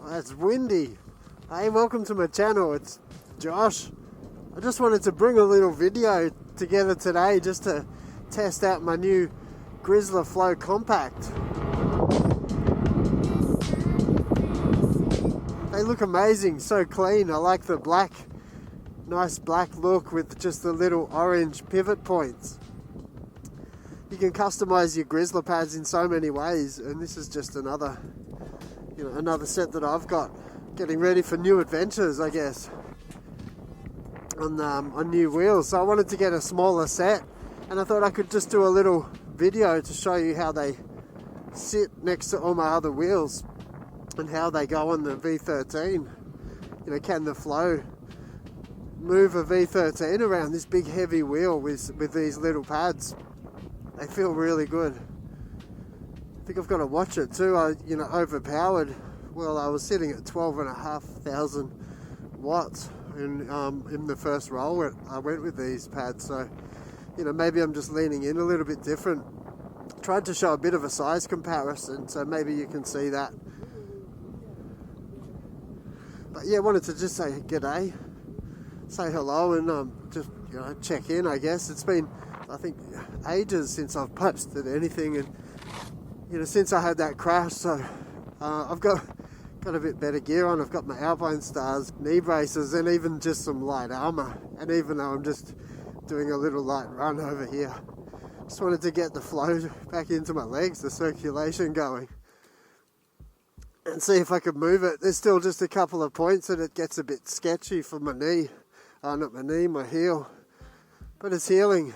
It's windy. Hey, welcome to my channel. It's Josh. I just wanted to bring a little video together today just to test out my new GRIZZLA Flow Compact. They look amazing, so clean. I like the black, nice black look with just the little orange pivot points. You can customize your GRIZZLA pads in so many ways, and this is just another set that I've got, getting ready for new adventures, I guess, on new wheels. So I wanted to get a smaller set, and I thought I could just do a little video to show you how they sit next to all my other wheels and how they go on the V14. Can the Flow move a V13 around this big heavy wheel with these little pads? They feel really good. I think I've got to watch it too. Overpowered. Well, I was sitting at 12,500 watts in the first roll I went with these pads. So, maybe I'm just leaning in a little bit different. Tried to show a bit of a size comparison, so maybe you can see that. But yeah, wanted to just say g'day, say hello, and just check in. I guess it's been, I think, ages since I've posted anything, and since I had that crash, so I've got a bit better gear on. I've got my Alpine Stars, knee braces, and even just some light armour. And even though I'm just doing a little light run over here, just wanted to get the flow back into my legs, the circulation going, and see if I could move it. There's still just a couple of points that it gets a bit sketchy for my knee. Not my knee, my heel. But it's healing.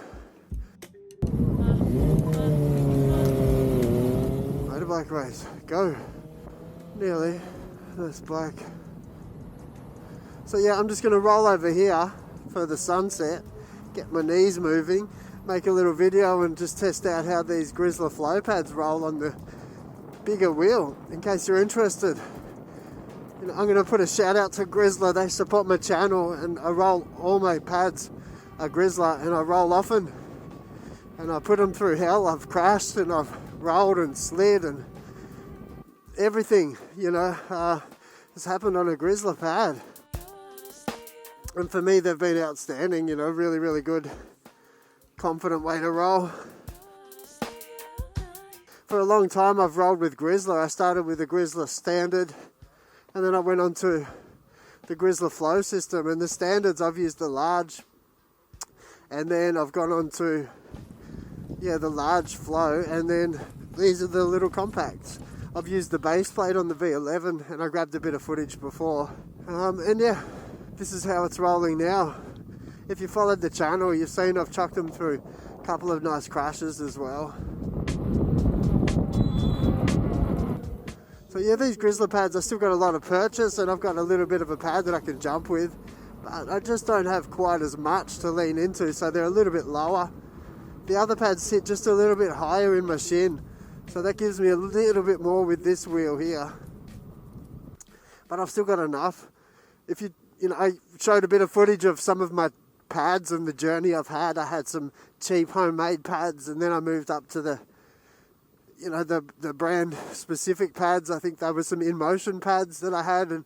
Motorbike race, go. Nearly. That's black. So yeah, I'm just going to roll over here for the sunset, get my knees moving, make a little video and just test out how these GRIZZLA Flow pads roll on the bigger wheel, in case you're interested. I'm going to put a shout out to GRIZZLA. They support my channel, and I roll all my pads are GRIZZLA, and I roll often, and I put them through hell. I've crashed and I've rolled and slid and everything, has happened on a GRIZZLA pad. And for me, they've been outstanding, really, really good, confident way to roll. For a long time, I've rolled with GRIZZLA. I started with the GRIZZLA Standard, and then I went on to the GRIZZLA Flow system. And the Standards, I've used the large, and then I've gone on to, the large Flow, and then these are the little compacts. I've used the base plate on the V11, and I grabbed a bit of footage before. And yeah, this is how it's rolling now. If you followed the channel, you've seen I've chucked them through a couple of nice crashes as well. So yeah, these GRIZZLA pads, I've still got a lot of purchase, and I've got a little bit of a pad that I can jump with, but I just don't have quite as much to lean into, so they're a little bit lower. The other pads sit just a little bit higher in my shin, so that gives me a little bit more with this wheel here. But I've still got enough. If I showed a bit of footage of some of my pads and the journey I've had. I had some cheap homemade pads, and then I moved up to the brand specific pads. I think there were some in-motion pads that I had, and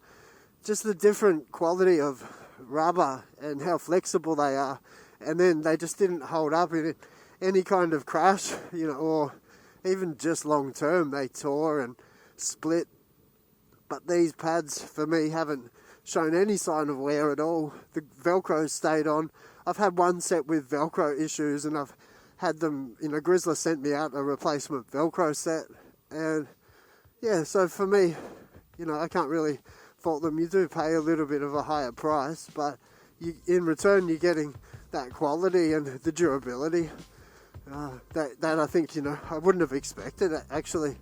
just the different quality of rubber and how flexible they are. And then they just didn't hold up in any kind of crash, or even just long term. They tore and split. But these pads for me haven't shown any sign of wear at all. The Velcro stayed on. I've had one set with Velcro issues, and I've had them, GRIZZLA sent me out a replacement Velcro set. And yeah, so for me, I can't really fault them. You do pay a little bit of a higher price, but in return you're getting that quality and the durability that I think, I wouldn't have expected actually.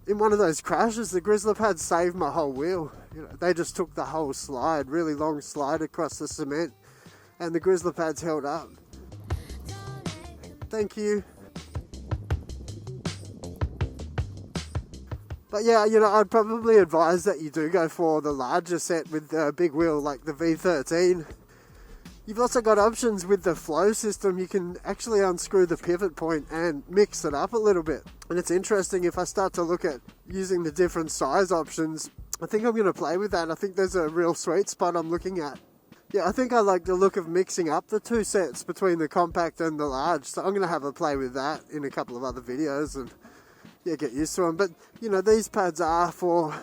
In one of those crashes, the GRIZZLA pads saved my whole wheel. They just took the whole slide, really long slide across the cement, and the GRIZZLA pads held up. Thank you. But yeah, I'd probably advise that you do go for the larger set with the big wheel like the V13. You've also got options with the Flow system. You can actually unscrew the pivot point and mix it up a little bit. And it's interesting, if I start to look at using the different size options, I think I'm going to play with that. I think there's a real sweet spot I'm looking at. Yeah, I think I like the look of mixing up the two sets between the compact and the large. So I'm going to have a play with that in a couple of other videos and yeah, get used to them. But you know, these pads are for...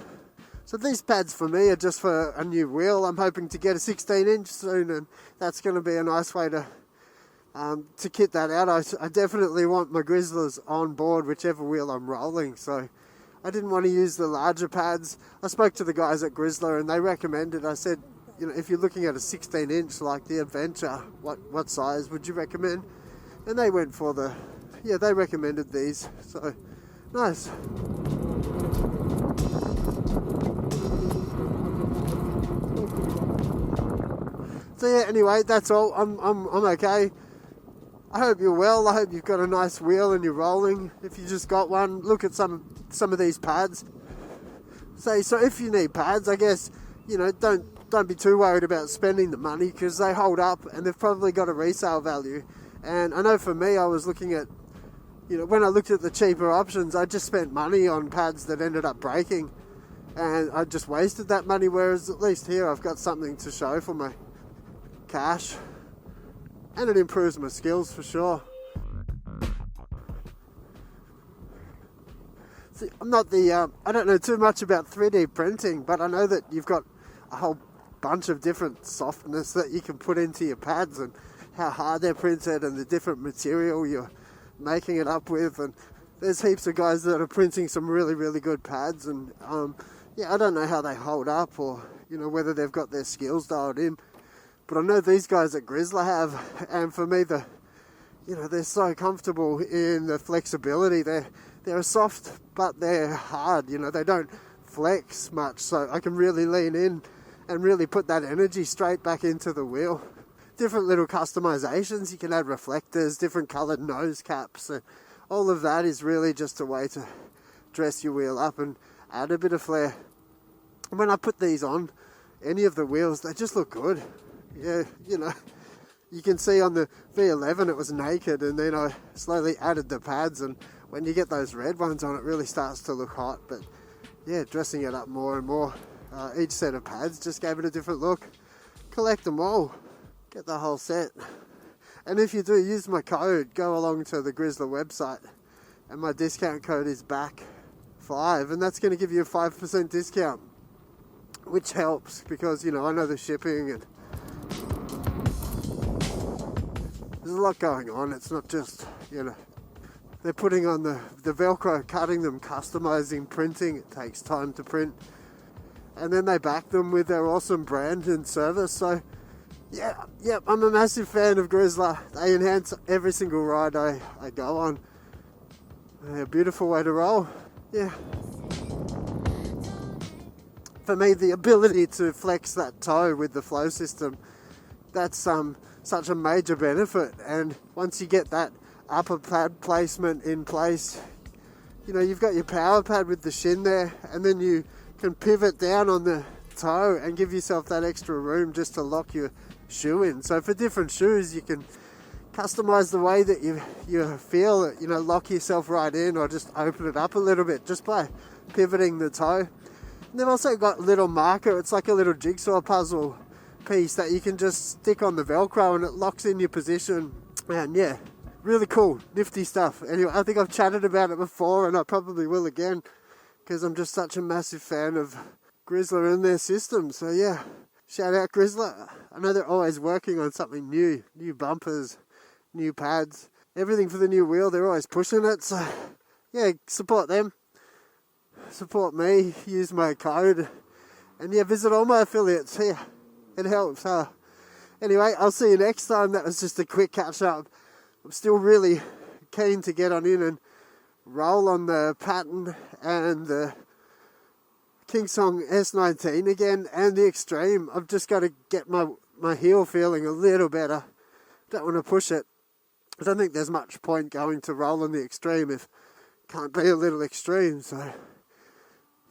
So these pads for me are just for a new wheel. I'm hoping to get a 16-inch soon, and that's going to be a nice way to kit that out. I definitely want my GRIZZLAs on board whichever wheel I'm rolling, so I didn't want to use the larger pads. I spoke to the guys at GRIZZLA and they recommended, I said, you know, if you're looking at a 16-inch like the Adventure, what size would you recommend? And they went for the, yeah, they recommended these, so nice. So yeah, anyway, that's all. I'm okay. I hope you're well. I hope you've got a nice wheel and you're rolling. If you just got one, look at some of these pads. So if you need pads, I guess, you know, don't be too worried about spending the money, because they hold up and they've probably got a resale value. And I know for me, I was looking at, you know, when I looked at the cheaper options, I just spent money on pads that ended up breaking, and I just wasted that money. Whereas at least here I've got something to show for my cash, and it improves my skills for sure. See, I'm not the I don't know too much about 3D printing, but I know that you've got a whole bunch of different softness that you can put into your pads, and how hard they're printed, and the different material you're making it up with. And there's heaps of guys that are printing some really good pads, and yeah, I don't know how they hold up, or you know, whether they've got their skills dialed in. But I know these guys at GRIZZLA have, and for me, you know, they're so comfortable in the flexibility. They're soft, but they're hard. You know, they don't flex much, so I can really lean in and really put that energy straight back into the wheel. Different little customizations. You can add reflectors, different coloured nose caps, and all of that is really just a way to dress your wheel up and add a bit of flair. And when I put these on any of the wheels, they just look good. Yeah, you know, you can see on the V11 it was naked, and then I slowly added the pads, and when you get those red ones on, it really starts to look hot. But yeah, dressing it up more and more, each set of pads just gave it a different look. Collect them all, get the whole set. And if you do use my code, go along to the GRIZZLA website, and my discount code is BACK5, and that's going to give you a 5% discount, which helps because, you know, I know the shipping, and there's a lot going on. It's not just, you know, they're putting on the Velcro, cutting them, customizing, printing. It takes time to print. And then they back them with their awesome brand and service. So, yeah, I'm a massive fan of GRIZZLA. They enhance every single ride I go on. They're a beautiful way to roll. Yeah. For me, the ability to flex that toe with the flow system, that's such a major benefit. And once you get that upper pad placement in place, you know, you've got your power pad with the shin there, and then you can pivot down on the toe and give yourself that extra room just to lock your shoe in. So for different shoes, you can customize the way that you feel it, you know, lock yourself right in, or just open it up a little bit just by pivoting the toe. And they've also got a little marker. It's like a little jigsaw puzzle piece that you can just stick on the Velcro, and it locks in your position. And yeah, really cool, nifty stuff. Anyway, I think I've chatted about it before, and I probably will again, because I'm just such a massive fan of GRIZZLA and their system. So yeah, shout out GRIZZLA. I know they're always working on something new bumpers, new pads, everything for the new wheel. They're always pushing it. So yeah, support them, support me, use my code, and yeah, visit all my affiliates here. It helps. Anyway, I'll see you next time. That was just a quick catch up. I'm still really keen to get on in and roll on the Pattern and the Kingsong S19 again, and the Extreme. I've just got to get my heel feeling a little better. Don't want to push it. I don't think there's much point going to roll on the Extreme if it can't be a little extreme. So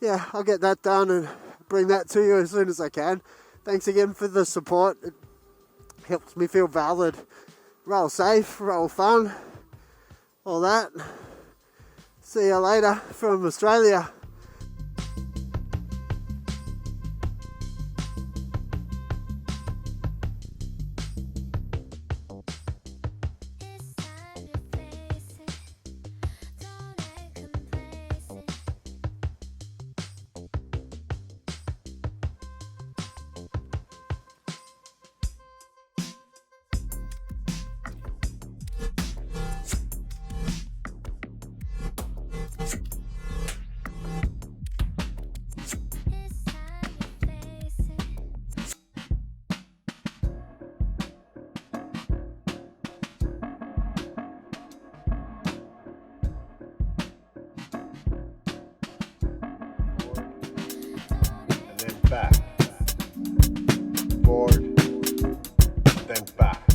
yeah, I'll get that done and bring that to you as soon as I can. Thanks again for the support. It helps me feel valid. Roll safe, roll fun, all that. See you later from Australia. and back.